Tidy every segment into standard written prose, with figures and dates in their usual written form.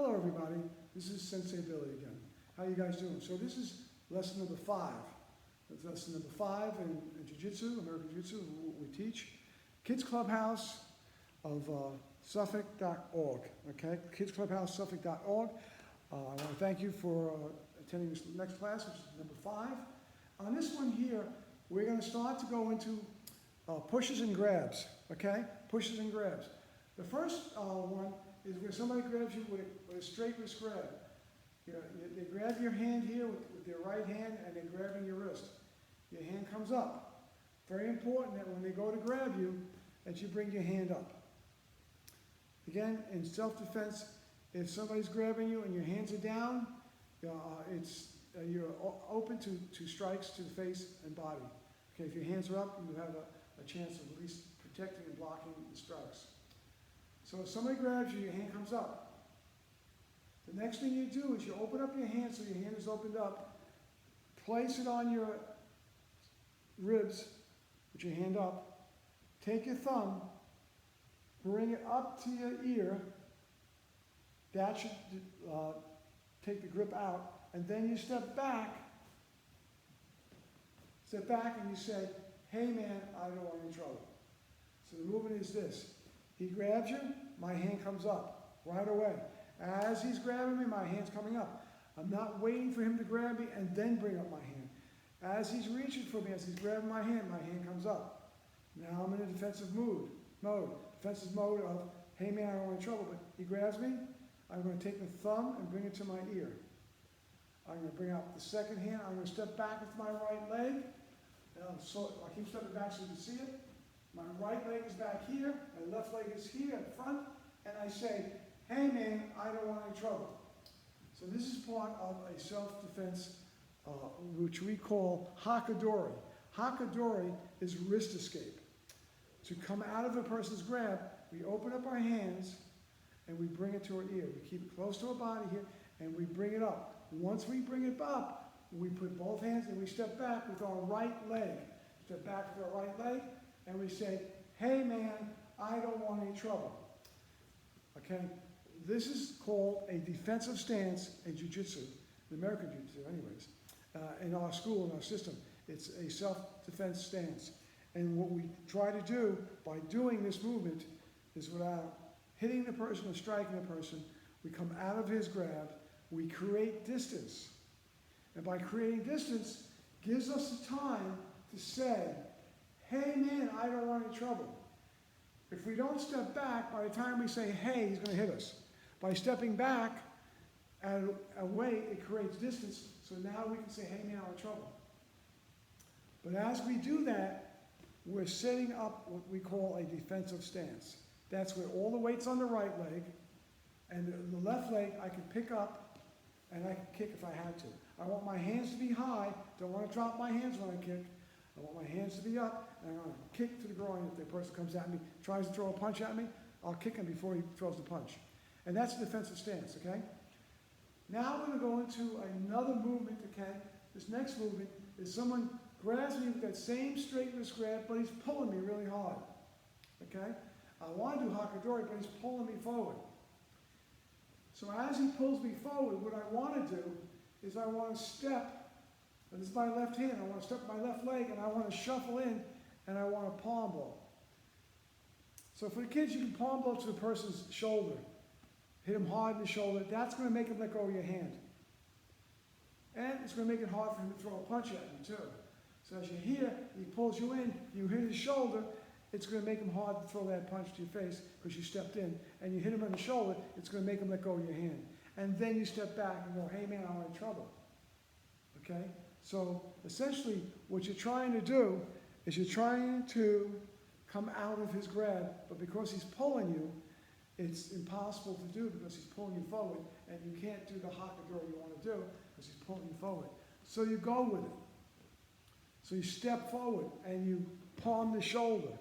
Hello everybody, this is Sensei Billy again. How you guys doing? So this is lesson number 5. That's lesson number 5 in Jiu-Jitsu, American Jiu-Jitsu, what we teach. Kids Clubhouse of Suffolk.org, okay? KidsClubhouseSuffolk.org. I want to thank you for attending this next class, which is number 5. On this one here, we're going to start to go into pushes and grabs, okay? Pushes and grabs. The first one is where somebody grabs you with a straight wrist grab. They grab your hand here with their right hand and they're grabbing your wrist. Your hand comes up. Very important that when they go to grab you, that you bring your hand up. Again, in self-defense, if somebody's grabbing you and your hands are down, you're open to strikes to the face and body. Okay, if your hands are up, you have a chance of at least protecting and blocking the strikes. So if somebody grabs you, your hand comes up. The next thing you do is you open up your hand so your hand is opened up. Place it on your ribs with your hand up. Take your thumb, bring it up to your ear. That should take the grip out. And then you step back. Step back and you say, hey man, I don't want any trouble. So the movement is this. He grabs you, my hand comes up right away. As he's grabbing me, my hand's coming up. I'm not waiting for him to grab me and then bring up my hand. As he's reaching for me, as he's grabbing my hand comes up. Now I'm in a defensive mode. Defensive mode of, hey man, I don't want any trouble, but he grabs me, I'm going to take the thumb and bring it to my ear. I'm going to bring out the second hand, I'm going to step back with my right leg. So I keep stepping back so you can see it. My right leg is back here, my left leg is here in front, and I say, hey man, I don't want any trouble. So this is part of a self-defense which we call hakadori. Hakadori is wrist escape. To come out of a person's grab, we open up our hands and we bring it to our ear. We keep it close to our body here and we bring it up. Once we bring it up, we put both hands and we step back with our right leg. Step back with our right leg and we say, hey man, I don't want any trouble. Okay? This is called a defensive stance in Jiu-Jitsu, in American Jiu-Jitsu anyways, in our school, in our system. It's a self-defense stance. And what we try to do by doing this movement is without hitting the person or striking the person, we come out of his grab, we create distance. And by creating distance, gives us the time to say, hey man, I don't want any trouble. If we don't step back, by the time we say, hey, he's going to hit us. By stepping back and away, it creates distance, so now we can say, hey man, I'm in trouble. But as we do that, we're setting up what we call a defensive stance. That's where all the weight's on the right leg, and the left leg I can pick up and I can kick if I had to. I want my hands to be high, don't want to drop my hands when I kick. I want my hands to be up, and I want to kick to the groin. If the person comes at me, tries to throw a punch at me, I'll kick him before he throws the punch. And that's a defensive stance, okay? Now we're going to go into another movement, okay? This next movement is someone grabs me with that same straight wrist grab, but he's pulling me really hard, okay? I want to do hakadori, but he's pulling me forward. So as he pulls me forward, what I want to do is I want to step. And this is my left hand. I want to step my left leg, and I want to shuffle in, and I want to palm ball. So for the kids, you can palm ball to the person's shoulder. Hit him hard in the shoulder. That's going to make him let go of your hand. And it's going to make it hard for him to throw a punch at you, too. So as you're here, he pulls you in, you hit his shoulder, it's going to make him hard to throw that punch to your face because you stepped in. And you hit him on the shoulder, it's going to make him let go of your hand. And then you step back and go, hey man, I'm in trouble. Okay? So essentially, what you're trying to do is you're trying to come out of his grab, but because he's pulling you, it's impossible to do because he's pulling you forward, and you can't do the hakadori you want to do because he's pulling you forward. So you go with it. So you step forward and you palm the shoulder.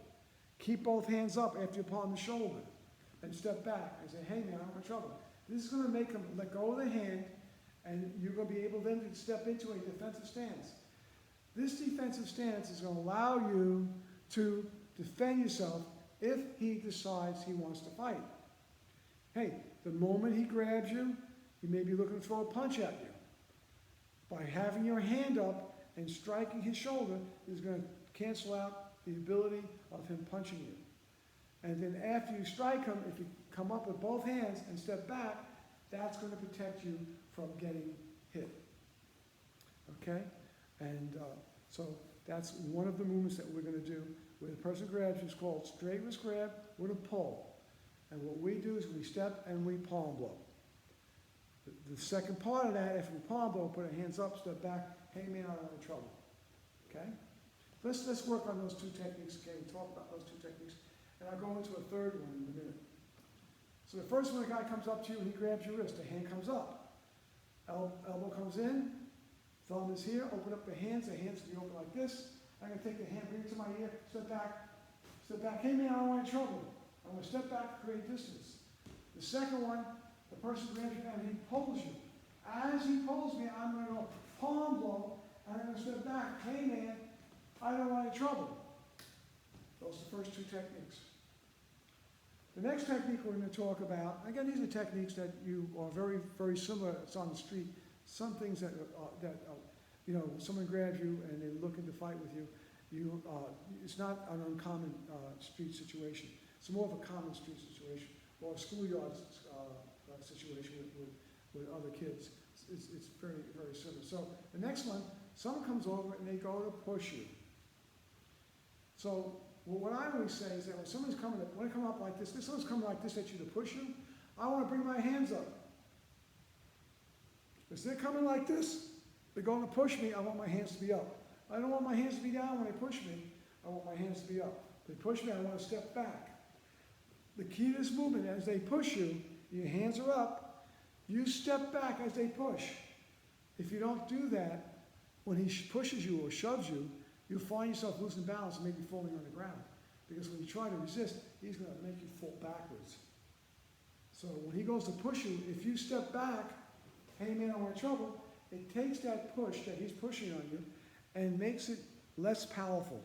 Keep both hands up after you palm the shoulder, and step back and say, hey man, I'm in trouble. This is going to make him let go of the hand, and you're going to be able then to step into a defensive stance. This defensive stance is going to allow you to defend yourself if he decides he wants to fight. Hey, the moment he grabs you, he may be looking to throw a punch at you. By having your hand up and striking his shoulder is going to cancel out the ability of him punching you. And then after you strike him, if you come up with both hands and step back, that's going to protect you from getting hit. Okay? And so that's one of the movements that we're going to do where the person grabs you. It's called straight wrist grab with a pull. And what we do is we step and we palm blow. The second part of that, after we palm blow, put our hands up, step back, hey man, I don't want any trouble. Okay? Let's work on those two techniques, okay? Talk about those two techniques. And I'll go into a third one in a minute. So the first one, the guy comes up to you and he grabs your wrist. The hand comes up. Elbow comes in. Thumb is here. Open up the hands. The hands can be open like this. I'm going to take the hand, bring it to my ear, step back. Step back. Hey man, I don't want any trouble. I'm going to step back to create distance. The second one, the person grabs your hand and he pulls you. As he pulls me, I'm going to go palm blow, and I'm going to step back. Hey man, I don't want any trouble. Those are the first two techniques. The next technique we're going to talk about, again, these are techniques that you are very, very similar. It's on the street. Some things that you know, someone grabs you and they're looking to fight with you. It's not an uncommon street situation. It's more of a common street situation or a schoolyard situation with other kids. It's very, very similar. So the next one, someone comes over and they go to push you. So what I always say is that when someone's coming up, when I come up like this, someone's coming like this at you to push you, I want to bring my hands up. If they're coming like this, they're going to push me, I want my hands to be up. I don't want my hands to be down when they push me, I want my hands to be up. They push me, I want to step back. The key to this movement, as they push you, your hands are up, you step back as they push. If you don't do that, when he pushes you or shoves you, you'll find yourself losing balance and maybe falling on the ground. Because when you try to resist, he's going to make you fall backwards. So when he goes to push you, if you step back, hey man, I'm in trouble, it takes that push that he's pushing on you and makes it less powerful.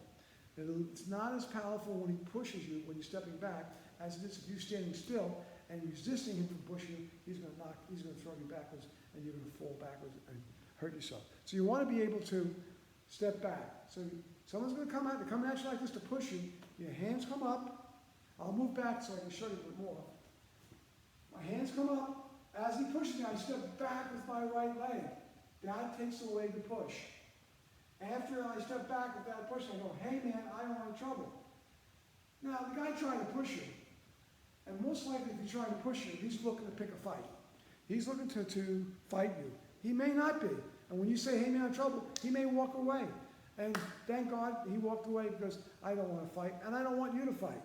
It's not as powerful when he pushes you, when you're stepping back, as it is if you're standing still and resisting him from pushing you. He's going to throw you backwards and you're going to fall backwards and hurt yourself. So you want to be able to step back. So someone's going to come at you like this to push you. Your hands come up. I'll move back so I can show you a bit more. My hands come up. As he pushes me, I step back with my right leg. That takes away the push. After I step back with that push, I go, hey man, I don't want any trouble. Now, the guy trying to push you, and most likely if he's trying to push you, he's looking to pick a fight. He's looking to fight you. He may not be. And when you say, hey man, I'm in trouble, he may walk away. And thank God he walked away because I don't want to fight, and I don't want you to fight.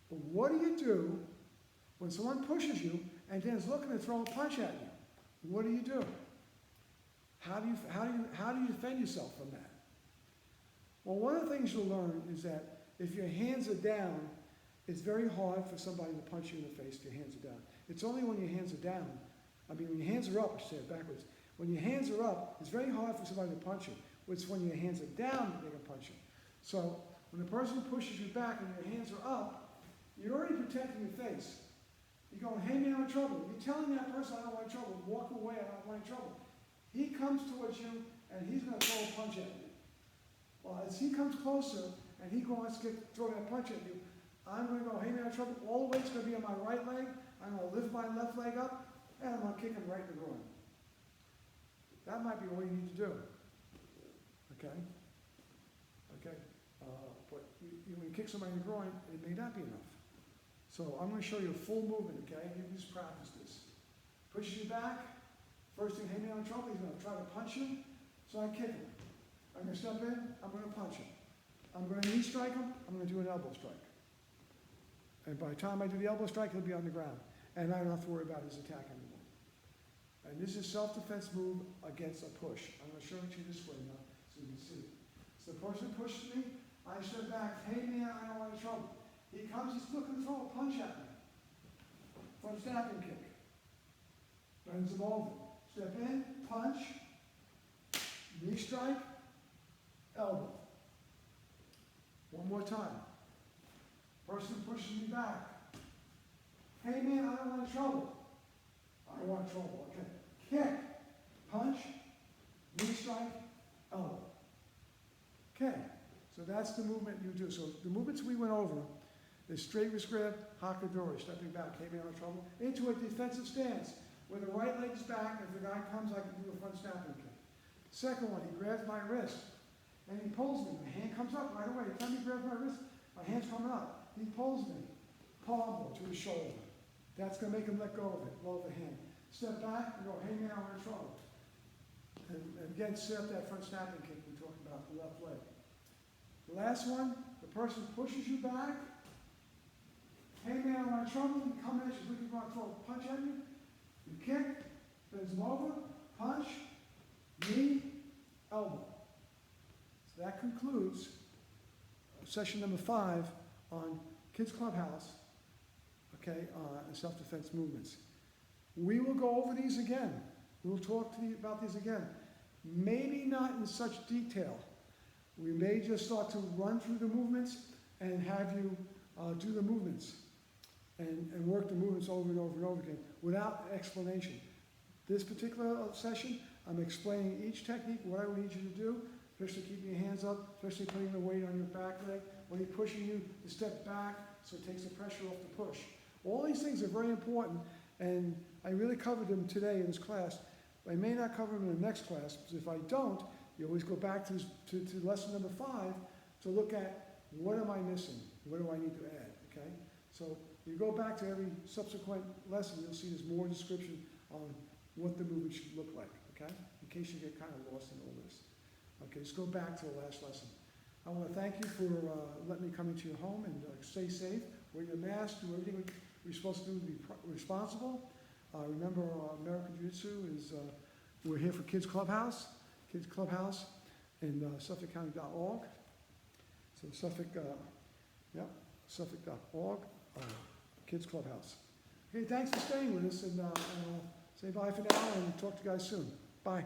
But what do you do when someone pushes you and then is looking to throw a punch at you? What do you do? How do you defend yourself from that? Well, one of the things you'll learn is that if your hands are down, it's very hard for somebody to punch you in the face if your hands are down. It's only when your hands are down, when your hands are up, I should say it backwards. When your hands are up, it's very hard for somebody to punch you. It's when your hands are down that they can punch you. So when the person pushes you back and your hands are up, you're already protecting your face. You're going, hey man, I'm in trouble. You're telling that person, I don't want trouble. Walk away, I don't want trouble. He comes towards you and he's going to throw a punch at you. Well, as he comes closer and he wants to throw that punch at you, I'm going to go, hey man, I'm in trouble. All the weight's going to be on my right leg. I'm going to lift my left leg up and I'm going to kick him right in the groin. That might be all you need to do. Okay? Okay? But when you kick somebody in the groin, it may not be enough. So I'm going to show you a full movement, okay? You just practice this. Pushes you back. First thing, hey man, I'm in trouble. He's going to try to punch you. So I kick him. I'm going to step in. I'm going to punch him. I'm going to knee strike him. I'm going to do an elbow strike. And by the time I do the elbow strike, he'll be on the ground. And I don't have to worry about his attack anymore. And this is self-defense move against a push. I'm going to show it to you this way now so you can see it. So the person pushes me. I step back. Hey man, I don't want any trouble. He comes, he's looking to throw a punch at me. Front snapping kick. Bends him over. Step in, punch, knee strike, elbow. One more time. Person pushes me back. Hey man, I don't want trouble. I don't want trouble, okay. Kick, punch, knee strike, elbow. Okay, so that's the movement you do. So the movements we went over is straight wrist grab, hakadori, stepping back, hey man, I'm in trouble, into a defensive stance, where the right leg's back, if the guy comes, I can do a front snapping kick. Second one, he grabs my wrist, and he pulls me. My hand comes up right away. Every time he grabs my wrist, my hand's coming up. He pulls me, palm to his shoulder. That's going to make him let go of it, lower the hand. Step back and go, hey man, I'm in trouble. And again, set up that front snapping kick we talked about, the left leg. The last one, the person pushes you back. Hey man, I'm in trouble. You come in, she's looking for a throw, punch at you. You kick, bends him over, punch, knee, elbow. So that concludes session number 5 on Kids Clubhouse, okay, and self-defense movements. We will go over these again. We'll talk to you about these again. Maybe not in such detail. We may just start to run through the movements and have you do the movements and work the movements over and over and over again without explanation. This particular session, I'm explaining each technique, what I would need you to do, especially keeping your hands up, especially putting the weight on your back leg, when he's pushing you to step back so it takes the pressure off the push. All these things are very important, and I really covered them today in this class. I may not cover them in the next class, because if I don't, you always go back to lesson number 5 to look at what am I missing, what do I need to add, okay? So you go back to every subsequent lesson, you'll see there's more description on what the movement should look like, okay? In case you get kind of lost in all this. Okay, let's go back to the last lesson. I want to thank you for letting me come into your home, and stay safe, wear your mask, do everything we're supposed to do to be responsible. Remember, American Jitsu is, we're here for Kids Clubhouse and suffolkcounty.org. So Suffolk.org, Kids Clubhouse. Okay, thanks for staying with us, and say bye for now, and talk to you guys soon. Bye.